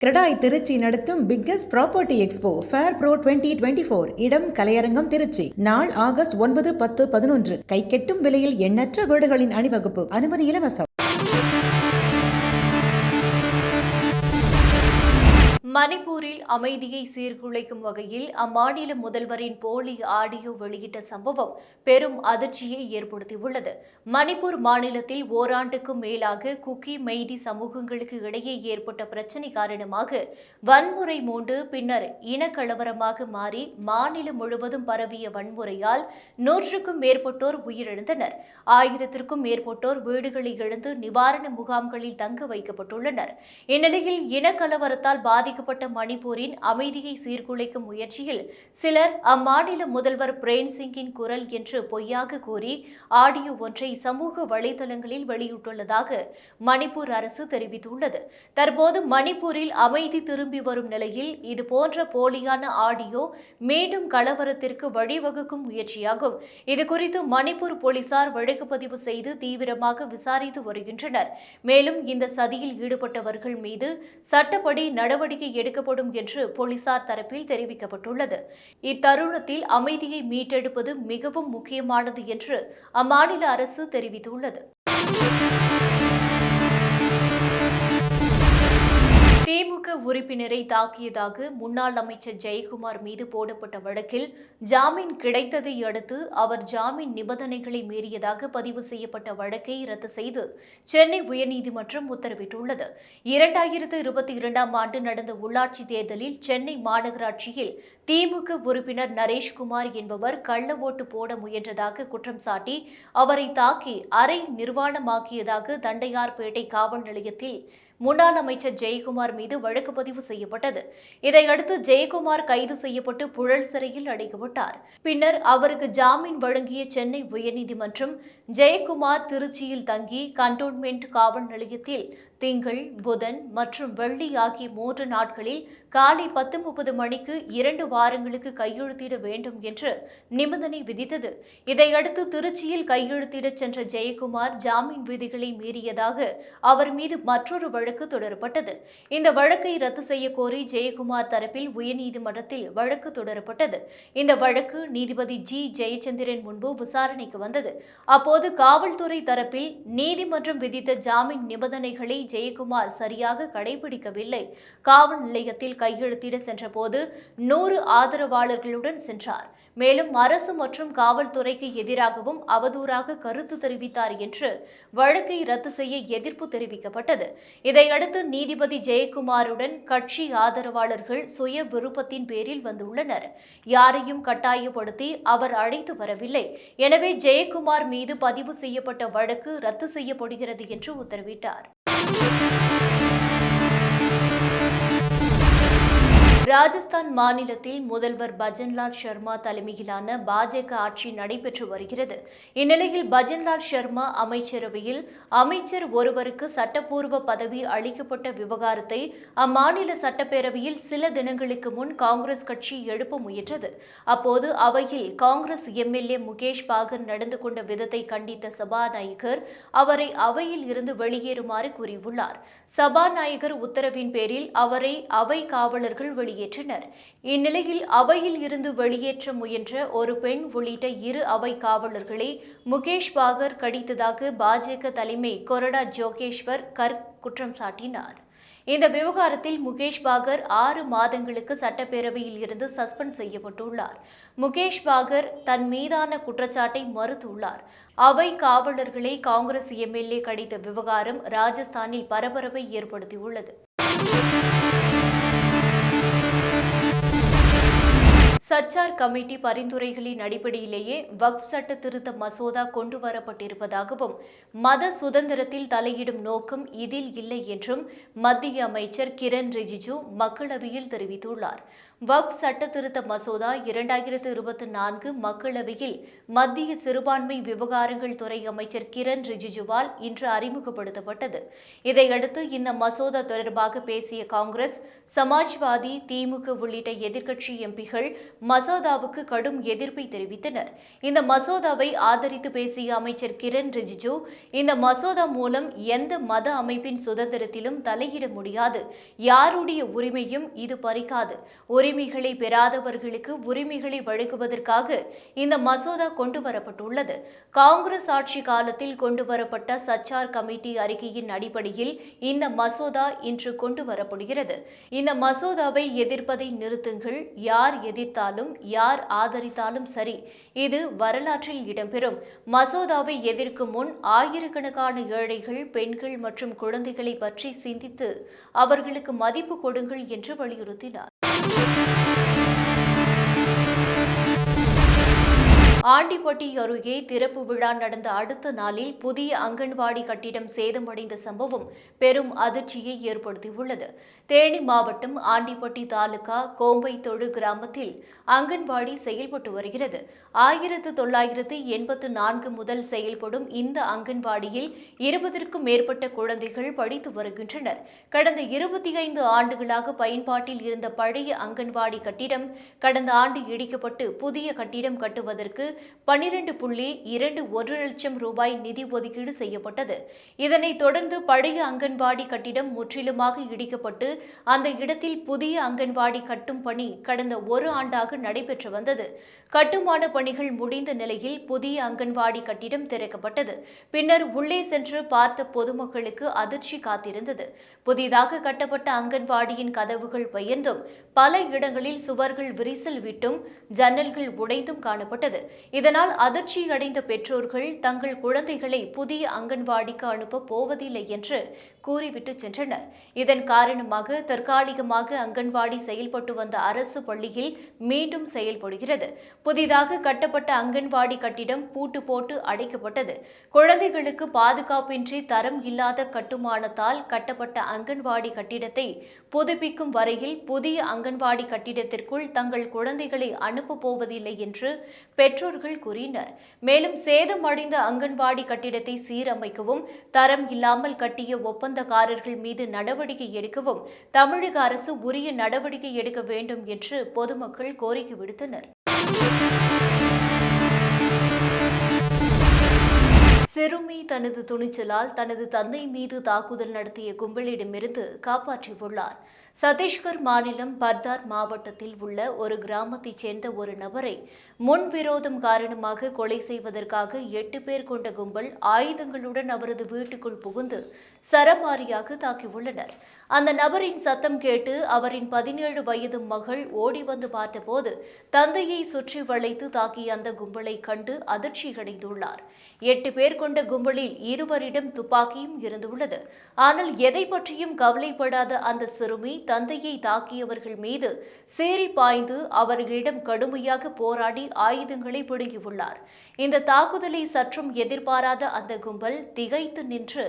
கிரடாய் திருச்சி நடத்தும் biggest property expo fair pro 2024. இடம் கலையரங்கம் திருச்சி. நாள் ஆகஸ்ட் 9, 10, 11. கைக்கெட்டும் விலையில் எண்ணற்ற வீடுகளின் அணிவகுப்பு. அனுமதி இலவசம். மணிப்பூரில் அமைதியை சீர்குலைக்கும் வகையில் அம்மாநில முதல்வரின் போலி ஆடியோ வெளியிட்ட சம்பவம் பெரும் அதிர்ச்சியை ஏற்படுத்தியுள்ளது. மணிப்பூர் மாநிலத்தில் ஓராண்டுக்கும் மேலாக குக்கி மெய்தி சமூகங்களுக்கு இடையே ஏற்பட்ட பிரச்சினை காரணமாக வன்முறை மூண்டு பின்னர் இனக்கலவரமாக மாறி மாநிலம் முழுவதும் பரவிய வன்முறையால் 100க்கும் மேற்பட்டோர் உயிரிழந்தனர். 1000த்திற்கும் மேற்பட்டோர் வீடுகளை இழந்து நிவாரண முகாம்களில் தங்க வைக்கப்பட்டுள்ளனர். இந்நிலையில் இனக்கலவரத்தால் பாதிக்கப்பட்ட மணிப்பூரின் அமைதியை சீர்குலைக்கும் முயற்சியில் சிலர் அம்மாநில முதல்வர் பிரேன் சிங்கின் குரல் என்று பொய்யாக கூறி ஆடியோ ஒன்றை சமூக வலைதளங்களில் வெளியிட்டுள்ளதாக மணிப்பூர் அரசு தெரிவித்துள்ளது. தற்போது மணிப்பூரில் அமைதி திரும்பி வரும் நிலையில் இதுபோன்ற போலியான ஆடியோ மீண்டும் கலவரத்திற்கு வழிவகுக்கும் முயற்சியாகும். இதுகுறித்து மணிப்பூர் போலீசார் வழக்கு பதிவு செய்து தீவிரமாக விசாரித்து வருகின்றனர். மேலும் இந்த சதியில் ஈடுபட்டவர்கள் மீது சட்டப்படி நடவடிக்கை எடுக்கப்படும் என்று போலீசார் தரப்பில் தெரிவிக்கப்பட்டுள்ளது. இத்தருணத்தில் அமைதியை மீட்டெடுப்பது மிகவும் முக்கியமானது என்று அம்மாநில அரசு தெரிவித்துள்ளது. திமுக உறுப்பினரை தாக்கியதாக முன்னாள் அமைச்சர் ஜெயக்குமார் மீது போடப்பட்ட வழக்கில் ஜாமீன் கிடைத்ததை அடுத்து அவர் ஜாமீன் நிபந்தனைகளை மீறியதாக பதிவு செய்யப்பட்ட வழக்கை ரத்து செய்து சென்னை உயர்நீதிமன்றம் உத்தரவிட்டுள்ளது. 2022ஆம் ஆண்டு நடந்த உள்ளாட்சி தேர்தலில் சென்னை மாநகராட்சியில் திமுக உறுப்பினர் நரேஷ்குமார் என்பவர் கள்ள ஓட்டு போட முயன்றதாக குற்றம் சாட்டி அவரை தாக்கி அரை நிர்வாணமாக்கியதாக தண்டையார்பேட்டை காவல் நிலையத்தில் முன்னாள் அமைச்சர் ஜெயக்குமார் மீது வழக்கு பதிவு செய்யப்பட்டது. இதையடுத்து ஜெயக்குமார் கைது செய்யப்பட்டு புழல் சிறையில் அடைக்கப்பட்டார். பின்னர் அவருக்கு ஜாமீன் வழங்கிய சென்னை உயர்நீதிமன்றம் ஜெயக்குமார் திருச்சியில் தங்கி கண்டோன்மென்ட் காவல் நிலையத்தில் திங்கள், புதன் மற்றும் வெள்ளி ஆகிய 3 நாட்களில் காலை 10:30 மணிக்கு 2 வாரங்களுக்கு கையெழுத்திட வேண்டும் என்று நிபந்தனை விதித்தது. இதையடுத்து திருச்சியில் கையெழுத்திட சென்ற ஜெயக்குமார் ஜாமீன் விதிகளை மீறியதாக அவர் மீது மற்றொரு வழக்கு தொடரப்பட்டது. இந்த வழக்கை ரத்து செய்ய கோரி ஜெயக்குமார் தரப்பில் உயர்நீதிமன்றத்தில் வழக்கு தொடரப்பட்டது. இந்த வழக்கு நீதிபதி ஜி. ஜெயச்சந்திரன் முன்பு விசாரணைக்கு வந்தது. அப்போது காவல்துறை தரப்பில் நீதிமன்றம் விதித்த ஜாமீன் நிபந்தனைகளை ஜெயக்குமார் சரியாக கடைபிடிக்கவில்லை. காவல் நிலையத்தில் கையெழுத்திட சென்றபோது 100 ஆதரவாளர்களுடன் சென்றார். மேலும் அரசு மற்றும் காவல்துறைக்கு எதிராகவும் அவதூறாக கருத்து தெரிவித்தார் என்று வழக்கை ரத்து செய்ய எதிர்ப்பு தெரிவிக்கப்பட்டது. இதையடுத்து நீதிபதி ஜெயக்குமாருடன் கட்சி ஆதரவாளர்கள் சுய விருப்பத்தின் பேரில் வந்துள்ளனர். யாரையும் கட்டாயப்படுத்தி அவர் அழைத்து வரவில்லை. எனவே ஜெயக்குமார் மீது பதிவு செய்யப்பட்ட வழக்கு ரத்து செய்யப்படுகிறது என்று உத்தரவிட்டார். ராஜஸ்தான் மாநிலத்தில் முதல்வர் பஜன்லால் சர்மா தலைமையிலான பாஜக ஆட்சி நடைபெற்று வருகிறது. இந்நிலையில் பஜன்லால் சர்மா அமைச்சரவையில் அமைச்சர் ஒருவருக்கு சட்டப்பூர்வ பதவி அளிக்கப்பட்ட விவகாரத்தை அம்மாநில சட்டப்பேரவையில் சில தினங்களுக்கு முன் காங்கிரஸ் கட்சி எழுப்ப முயன்றது. அப்போது அவையில் காங்கிரஸ் எம்எல்ஏ முகேஷ் பாகர் நடந்து கொண்ட விதத்தை கண்டித்த சபாநாயகர் அவரை அவையில் இருந்து வெளியேறுமாறு கூறியுள்ளார். சபாநாயகர் உத்தரவின் பேரில் அவரை அவை காவலர்கள் வெளியேற்றினர். இந்நிலையில் அவையில் இருந்து வெளியேற்ற முயன்ற ஒரு பெண் உள்ளிட்ட 2 அவை காவலர்களை முகேஷ் பாகர் கடித்ததாக பாஜக தலைமை கொறடா ஜோகேஸ்வர் கர்க் குற்றம் சாட்டினார். இந்த விவகாரத்தில் முகேஷ் பாகர் 6 மாதங்களுக்கு சட்டப்பேரவையில் இருந்து சஸ்பெண்ட் செய்யப்பட்டுள்ளார். முகேஷ் பாகர் தன் மீதான குற்றச்சாட்டை மறுத்துள்ளார். அவை காவலர்களை காங்கிரஸ் எம்எல்ஏ கடித்த விவகாரம் ராஜஸ்தானில் பரபரப்பை ஏற்படுத்தியுள்ளது. சச்சார் கமிட்டி பரிந்துரைகளின் அடிப்படையிலேயே வக்ஃப் சட்ட திருத்த மசோதா கொண்டு வரப்பட்டிருப்பதாகவும் மத சுதந்திரத்தில் தலையிடும் நோக்கம் இதில் இல்லை என்றும் மத்திய அமைச்சர் கிரண் ரிஜிஜு மக்களவையில் தெரிவித்துள்ளார். வக்ஃப் சட்ட திருத்த மசோதா 2024 மக்களவையில் மத்திய சிறுபான்மை விவகாரங்கள் துறை அமைச்சர் கிரண் ரிஜிஜுவால் இன்று அறிமுகப்படுத்தப்பட்டது. இதையடுத்து இந்த மசோதா தொடர்பாக பேசிய காங்கிரஸ், சமாஜ்வாதி, திமுக உள்ளிட்ட எதிர்க்கட்சி எம்பிகள் மசோதாவுக்கு கடும் எதிர்ப்பை தெரிவித்தனர். இந்த மசோதாவை ஆதரித்து பேசிய அமைச்சர் கிரண் ரிஜிஜு, இந்த மசோதா மூலம் எந்த மத அமைப்பின் சுதந்திரத்திலும் தலையிட முடியாது, யாருடைய உரிமையும் இது பறிக்காது, உரிமைகளை பெறாதவர்களுக்கு உரிமைகளை வழங்குவதற்காக இந்த மசோதா கொண்டுவரப்பட்டுள்ளது. காங்கிரஸ் ஆட்சி காலத்தில் கொண்டுவரப்பட்ட சச்சார் கமிட்டி அறிக்கையின் அடிப்படையில் இந்த மசோதா இன்று கொண்டுவரப்படுகிறது. இந்த மசோதாவை எதிர்ப்பதை நிறுத்துங்கள். யார் எதிர்த்தாலும் யார் ஆதரித்தாலும் சரி, இது வரலாற்றில் இடம்பெறும். மசோதாவை எதிர்க்கும் முன் ஆயிரக்கணக்கான ஏழைகள், பெண்கள் மற்றும் குழந்தைகளை பற்றி சிந்தித்து அவர்களுக்கு மதிப்பு கொடுங்கள் என்று வலியுறுத்தினார். ஆண்டிப்பட்டி அருகே திறப்பு விழா நடந்த அடுத்த நாளில் புதிய அங்கன்வாடி கட்டிடம் சேதமடைந்த சம்பவம் பெரும் அதிர்ச்சியை ஏற்படுத்தியுள்ளது. தேனி மாவட்டம் ஆண்டிப்பட்டி தாலுகா கோம்பைத்தொழு கிராமத்தில் அங்கன்வாடி செயல்பட்டு வருகிறது. 1984 முதல் செயல்படும் இந்த அங்கன்வாடியில் 20க்கும் மேற்பட்ட குழந்தைகள் படித்து வருகின்றனர். கடந்த 25 ஆண்டுகளாக பயன்பாட்டில் இருந்த பழைய அங்கன்வாடி கட்டிடம் கடந்த ஆண்டு இடிக்கப்பட்டு புதிய கட்டிடம் கட்டுவதற்கு 12.21 லட்சம் ரூபாய் நிதி ஒதுக்கீடு செய்யப்பட்டது. இதனைத் தொடர்ந்து பழைய அங்கன்வாடி கட்டிடம் முற்றிலுமாக இடிக்கப்பட்டு அந்த இடத்தில் புதிய அங்கன்வாடி கட்டும் பணி கடந்த 1 ஆண்டாக நடைபெற்று வந்தது. கட்டுமான பணிகள் முடிந்த நிலையில் புதிய அங்கன்வாடி கட்டிடம் திறக்கப்பட்டது. பின்னர் உள்ளே சென்று பார்த்த பொதுமக்களுக்கு அதிர்ச்சி காத்திருந்தது. புதிதாக கட்டப்பட்ட அங்கன்வாடியின் கதவுகள் பெயர்ந்தும் பல இடங்களில் சுவர்கள் விரிசல் விட்டும் ஜன்னல்கள் உடைந்தும் காணப்பட்டது. இதனால் அதிர்ச்சி அடைந்த பெற்றோர்கள் தங்கள் குழந்தைகளை புதிய அங்கன்வாடிக்கு அனுப்ப போவதில்லை என்று கூறிவிட்டு சென்றனர். இதன் காரணமாக தற்காலிகமாக அங்கன்வாடி செயல்பட்டு வந்த அரசு பள்ளியில் மீண்டும் செயல்படுகிறது. புதிதாக கட்டப்பட்ட அங்கன்வாடி கட்டிடம் பூட்டு போட்டு அடைக்கப்பட்டது. குழந்தைகளுக்கு பாதுகாப்பின்றி தரம் இல்லாத கட்டுமானத்தால் கட்டப்பட்ட அங்கன்வாடி கட்டிடத்தை புதுப்பிக்கும் வரையில் புதிய அங்கன்வாடி கட்டிடத்திற்குள் தங்கள் குழந்தைகளை அனுப்ப போவதில்லை என்று பெற்றோர்கள் கூறினர். மேலும் சேதமடைந்த அங்கன்வாடி கட்டிடத்தை சீரமைக்கவும், தரம் இல்லாமல் கட்டிய ஒப்பந்தக்காரர்கள் மீது நடவடிக்கை எடுக்கவும் தமிழக அரசு உரிய நடவடிக்கை எடுக்க வேண்டும் என்று பொதுமக்கள் கோரிக்கை விடுத்தனர். சிறுமி தனது துணிச்சலால் தனது தந்தை மீது தாக்குதல் நடத்திய கும்பலிடமிருந்து காப்பாற்றியுள்ளார். சத்தீஸ்கர் மாநிலம் பர்தார் மாவட்டத்தில் உள்ள ஒரு கிராமத்தைச் சேர்ந்த ஒரு நபரை முன்விரோதம் காரணமாக கொலை செய்வதற்காக 8 பேர் கொண்ட கும்பல் ஆயுதங்களுடன் அவரது வீட்டுக்குள் புகுந்து சரமாரியாக தாக்கியுள்ளனர். அந்த நபரின் சத்தம் கேட்டு அவரின் 17 வயது மகள் ஓடி வந்து பார்த்தபோது தந்தையை சுற்றி வளைத்து தாக்கிய அந்த கும்பலை கண்டு அதிர்ச்சியடைந்துள்ளார். 8 பேர் கொண்ட கும்பலில் 2வரிடம் துப்பாக்கியும் இருந்துள்ளது. ஆனால் எதை பற்றியும் கவலைப்படாத அந்த சிறுமி தந்தையை தாக்கியவர்கள் மீது சீறி பாய்ந்து அவர்களிடம் கடுமையாக போராடி ஆயுதங்களை பிடுங்கியுள்ளார். இந்த தாக்குதலை சற்றும் எதிர்பாராத அந்த கும்பல் திகைத்து நின்று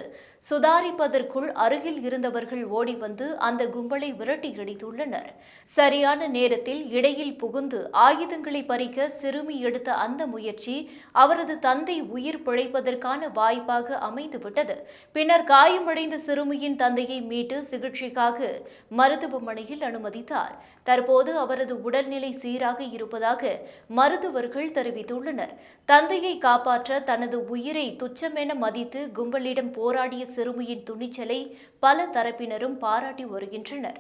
சுதாரிப்பதற்குள் அருகில் இருந்தவர்கள் ஓடி வந்து அந்த கும்பலை விரட்டி அடித்துள்ளனர். சரியான நேரத்தில் இடையில் புகுந்து ஆயுதங்களை பறிக்க சிறுமி எடுத்த அந்த முயற்சி அவரது தந்தை உயிர் பிழைப்பதற்கான வாய்ப்பாக அமைந்துவிட்டது. பின்னர் காயமடைந்த சிறுமியின் தந்தையை மீட்டு சிகிச்சைக்காக மருத்துவமனையில் அனுமதித்தார். தற்போது அவரது உடல்நிலை சீராக இருப்பதாக மருத்துவர்கள் தெரிவித்துள்ளனர். தந்தையை காப்பாற்ற தனது உயிரை துச்சமென மதித்து கும்பலிடம் போராடிய சிறுமியின் துணிச்சலை பல தரப்பினரும் பாராட்டி வருகின்றனர்.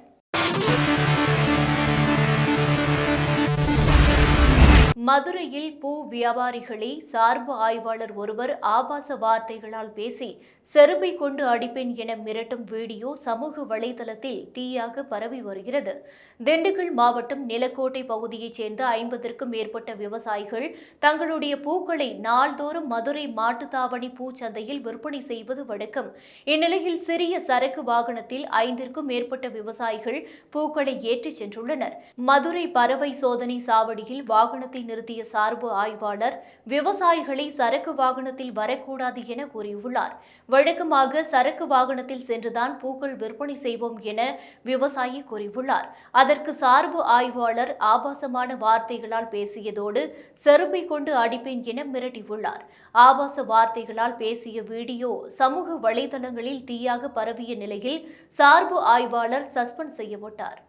மதுரையில் பூ வியாபாரிகளை சார்பு ஆய்வாளர் ஒருவர் ஆபாச வார்த்தைகளால் பேசி செருப்பை கொண்டு அடிப்பேன் என மிரட்டும் வீடியோ சமூக வலைதளத்தில் தீயாக பரவி வருகிறது. திண்டுக்கல் மாவட்டம் நிலக்கோட்டை பகுதியைச் சேர்ந்த 50க்கும் மேற்பட்ட விவசாயிகள் தங்களுடைய பூக்களை நாள்தோறும் மதுரை மாட்டுத்தாவணி பூச்சந்தையில் விற்பனை செய்வது வழக்கம். இந்நிலையில் சிறிய சரக்கு வாகனத்தில் 5ற்கும் மேற்பட்ட விவசாயிகள் பூக்களை ஏற்றிச் சென்றுள்ளனர். மதுரை பறவை சோதனை சாவடியில் வாகனத்தை நிறுத்திய சார்பு ஆய்வாளர் விவசாயிகளை சரக்கு வாகனத்தில் வரக்கூடாது என கூறியுள்ளார். வழக்கமாக சரக்கு வாகனத்தில் சென்றுதான் பூக்கள் விற்பனை செய்வோம் என விவசாயி கூறியுள்ளார். அதற்கு சார்பு ஆய்வாளர் ஆபாசமான வார்த்தைகளால் பேசியதோடு செருப்பை கொண்டு அடிப்பேன் என மிரட்டியுள்ளார். ஆபாச வார்த்தைகளால் பேசிய வீடியோ சமூக வலைதளங்களில் தீயாக பரவிய நிலையில் சார்பு ஆய்வாளர் சஸ்பெண்ட் செய்யப்பட்டார்.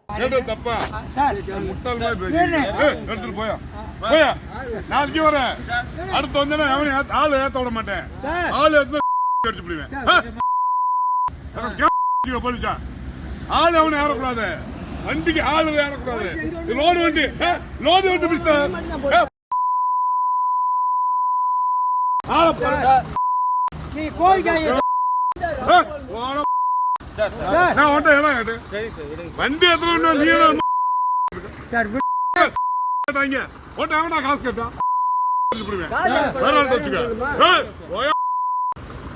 ஆள் அவனை ஏறக்கூடாது, வண்டிக்கு ஆளு ஏறக்கூடாது. லோடு வண்டி மிஸ்டர் நீ கோரிக்கை நான் வந்து இடம் கேட்டு வண்டி எடுத்து சார் ஓட்ட அவனா காசு கேட்டான்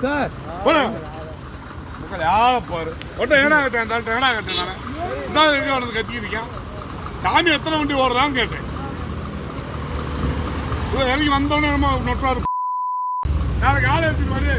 சார் பாரு ஒட்ட ஏடா கேட்டேன் ஏடா கேட்டேன் நான் எங்க வந்து கத்திக்கிருக்கேன். சாமி எத்தனை வண்டி ஓடுறான்னு கேட்டேன். இறங்கி வந்தோடனே நம்ம நொட்டாரு நாளைக்கு ஆள் எடுத்துட்டு வந்து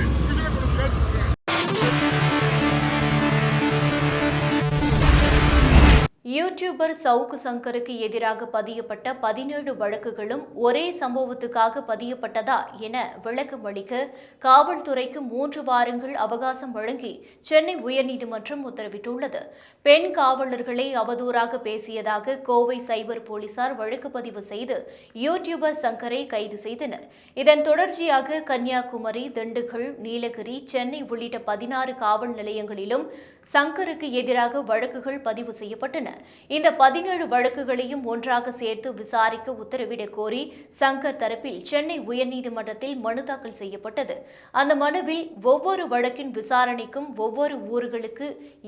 யூடியூபர் சவுக்கு சங்கருக்கு எதிராக பதியப்பட்ட 17 வழக்குகளும் ஒரே சம்பவத்துக்காக பதியப்பட்டதா என விளக்கம் அளிக்க காவல்துறைக்கு 3 வாரங்கள் அவகாசம் வழங்கி சென்னை உயர்நீதிமன்றம் உத்தரவிட்டுள்ளது. பெண் காவலர்களை அவதூறாக பேசியதாக கோவை சைபர் போலீசார் வழக்கு பதிவு செய்து யூடியூபர் சங்கரை கைது செய்தனர். இதன் தொடர்ச்சியாக கன்னியாகுமரி, திண்டுக்கல், நீலகிரி, சென்னை உள்ளிட்ட 16 காவல் நிலையங்களிலும் சங்கருக்கு எதிராக வழக்குகள் பதிவு செய்யப்பட்டன. இந்த 17 வழக்குகளையும் ஒன்றாக சேர்த்து விசாரிக்க உத்தரவிடக் கோரி சங்கர் தரப்பில் சென்னை உயர்நீதிமன்றத்தில் மனு தாக்கல் செய்யப்பட்டது. அந்த மனுவில் ஒவ்வொரு வழக்கின் விசாரணைக்கும் ஒவ்வொரு ஊர்களுக்கு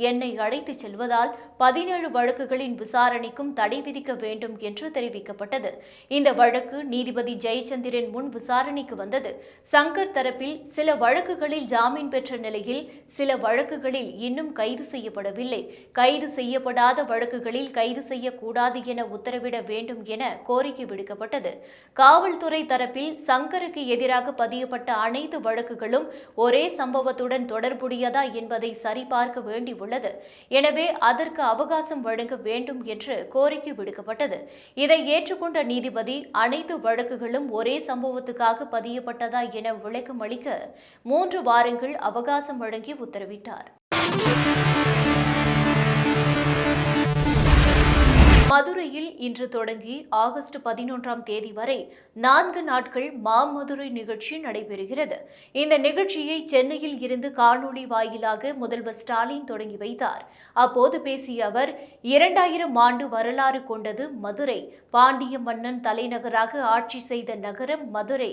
என்னை அழைத்துச் செல்வதால் 17 வழக்குகளின் விசாரணைக்கும் தடை விதிக்க வேண்டும் என்று தெரிவிக்கப்பட்டது. இந்த வழக்கு நீதிபதி ஜெயச்சந்திரன் முன் விசாரணைக்கு வந்தது. சங்கர் தரப்பில் சில வழக்குகளில் ஜாமீன் பெற்ற நிலையில் சில வழக்குகளில் இன்னும் கைது செய்யப்படவில்லை. கைது செய்யப்படாத வழக்குகளில் கைது செய்யக்கூடாது என உத்தரவிட வேண்டும் என கோரிக்கை விடுக்கப்பட்டது. காவல்துறை தரப்பில் சங்கருக்கு எதிராக பதியப்பட்ட அனைத்து வழக்குகளும் ஒரே சம்பவத்துடன் தொடர்புடையதா என்பதை சரிபார்க்க வேண்டியுள்ளது. எனவே அதற்கு அவகாசம் வழங்க வேண்டும் என்று கோரிக்கை விடுக்கப்பட்டது. இதை ஏற்றுக்கொண்ட நீதிபதி அனைத்து வழக்குகளும் ஒரே சம்பவத்துக்காக பதியப்பட்டதா என விளக்கம் அளிக்க 3 வாரங்கள் அவகாசம் வழங்கி உத்தரவிட்டார். மதுரையில் இன்று தொடங்கி ஆகஸ்ட் 11ஆம் தேதி வரை 4 நாட்கள் மாமதுரை நிகழ்ச்சி நடைபெறுகிறது. இந்த நிகழ்ச்சியை சென்னையில் இருந்து காணொலி வாயிலாக முதல்வர் ஸ்டாலின் தொடங்கி வைத்தார். அப்போது பேசிய அவர், 2000 ஆண்டு வரலாறு கொண்டது மதுரை. பாண்டிய மன்னன் தலைநகராக ஆட்சி செய்த நகரம் மதுரை.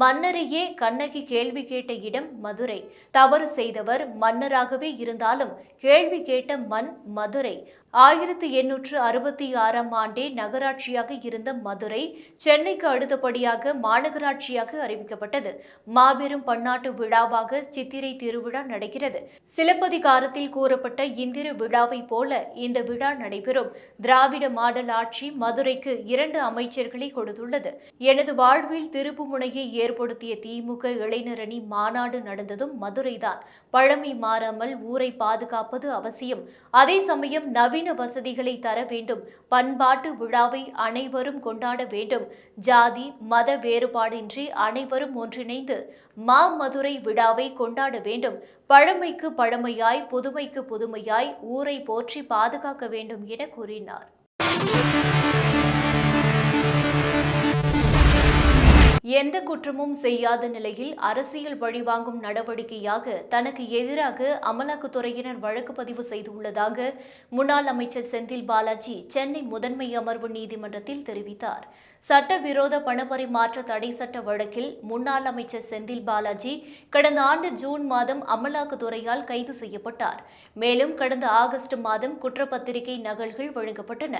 மன்னரையே கண்ணகி கேள்வி கேட்ட இடம் மதுரை. தவறு செய்தவர் மன்னராகவே இருந்தாலும் கேள்வி கேட்ட மண் மதுரை. 1866ஆம் ஆண்டே நகராட்சியாக இருந்த மதுரை சென்னைக்கு அடுத்தபடியாக மாநகராட்சியாக அறிவிக்கப்பட்டது. மாபெரும் பன்னாட்டு விழாவாக சித்திரை திருவிழா நடக்கிறது. சிலப்பதிகாரத்தில் கூறப்பட்ட இந்திர விழாவை போல இந்த விழா நடைபெறும். திராவிட மாடல் ஆட்சி மதுரைக்கு 2 அமைச்சர்களை கொடுத்துள்ளது. எனது வாழ்வில் திருப்பு முனையை ஏற்படுத்திய திமுக இளைஞரணி மாநாடு நடந்ததும் மதுரைதான். பழமை மாறாமல் ஊரை பாதுகாப்பது அவசியம். அதே சமயம் நவீன வசதிகளை தர வேண்டும். பண்பாட்டு விழாவை அனைவரும் கொண்டாட வேண்டும். ஜாதி மத வேறுபாடின்றி அனைவரும் ஒன்றிணைந்து மாமதுரை விழாவை கொண்டாட வேண்டும். பழமைக்கு பழமையாய், புதுமைக்கு புதுமையாய் ஊரை போற்றி பாதுகாக்க வேண்டும் என கூறினார். எந்த குற்றமும் செய்யாத நிலையில் அரசியல் பழிவாங்கும் நடவடிக்கையாக தனக்கு எதிராக அமலாக்கத்துறையினர் வழக்கு பதிவு செய்துள்ளதாக முன்னாள் அமைச்சர் செந்தில் பாலாஜி சென்னை முதன்மை அமர்வு நீதிமன்றத்தில் தெரிவித்தார். சட்டவிரோத பணப்பரிமாற்ற தடை சட்ட வழக்கில் முன்னாள் அமைச்சர் செந்தில் பாலாஜி கடந்த ஆண்டு ஜூன் மாதம் அமலாக்கத்துறையால் கைது செய்யப்பட்டார். மேலும் கடந்த ஆகஸ்ட் மாதம் குற்றப்பத்திரிகை நகல்கள் வழங்கப்பட்டன.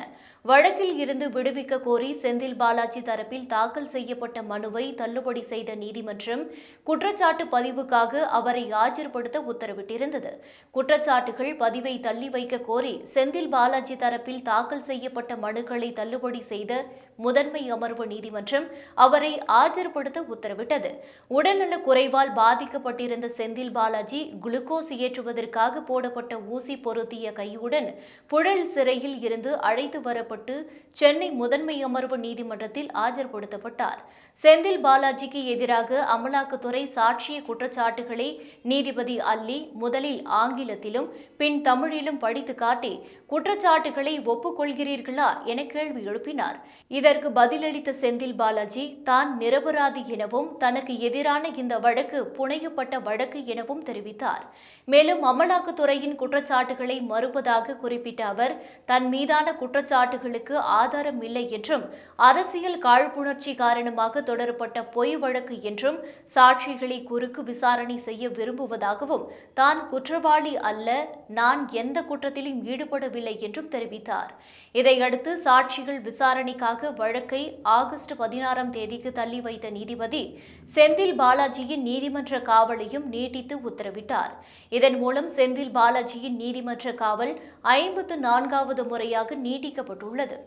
வழக்கில் இருந்து விடுவிக்க கோரி செந்தில் பாலாஜி தரப்பில் தாக்கல் செய்யப்பட்ட மனுவை தள்ளுபடி செய்த நீதிமன்றம் குற்றச்சாட்டு பதிவுக்காக அவரை ஆஜர்படுத்த உத்தரவிட்டிருந்தது. குற்றச்சாட்டுகள் பதிவை தள்ளி வைக்க கோரி செந்தில் பாலாஜி தரப்பில் தாக்கல் செய்யப்பட்ட மனுக்களை தள்ளுபடி செய்த முதன்மை அமர்வு நீதிமன்றம் அவரை ஆஜர்படுத்த உத்தரவிட்டது. உடல்நலக் குறைவால் பாதிக்கப்பட்டிருந்த செந்தில் பாலாஜி குளுக்கோஸ் ஏற்றுவதற்காக போடப்பட்ட ஊசி பொருத்திய கையுடன் புழல் சிறையில் இருந்து அழைத்து வரப்பட்டு சென்னை முதன்மை அமர்வு நீதிமன்றத்தில் ஆஜர்படுத்தப்பட்டார். செந்தில் பாலாஜிக்கு எதிராக அமலாக்கத்துறை சாட்சிய குற்றச்சாட்டுகளை நீதிபதி அல்லி முதலில் ஆங்கிலத்திலும் பின் தமிழிலும் படித்து காட்டி குற்றச்சாட்டுகளை ஒப்புக்கொள்கிறீர்களா என கேள்வி எழுப்பினார். இதற்கு பதிலளித்த செந்தில் பாலாஜி தான் நிரபராதி எனவும் தனக்கு எதிரான இந்த வழக்கு புனையப்பட்ட வழக்கு எனவும் தெரிவித்தார். மேலும் அமலாக்கத்துறையின் குற்றச்சாட்டுகளை மறுப்பதாக குறிப்பிட்ட அவர் தன் மீதான குற்றச்சாட்டுகளுக்கு ஆதாரம் இல்லை என்றும் அரசியல் காழ்ப்புணர்ச்சி காரணமாக தொடரப்பட்ட பொய் வழக்கு என்றும் சாட்சிகளை குறுக்கு விசாரணை செய்ய விரும்புவதாகவும் தான் குற்றவாளி அல்ல, நான் எந்த குற்றத்திலும் ஈடுபடவில்லை என்றும் தெரிவித்தார். இதையடுத்து சாட்சிகள் விசாரணைக்காக வழக்கை ஆகஸ்ட் 16ஆம் தேதிக்கு தள்ளி வைத்த நீதிபதி செந்தில் பாலாஜியின் நீதிமன்ற காவலையும் நீட்டித்து உத்தரவிட்டார். இதன் மூலம் செந்தில் பாலாஜியின் நீதிமன்ற காவல் 54வது முறையாக நீட்டிக்கப்பட்டுள்ளது.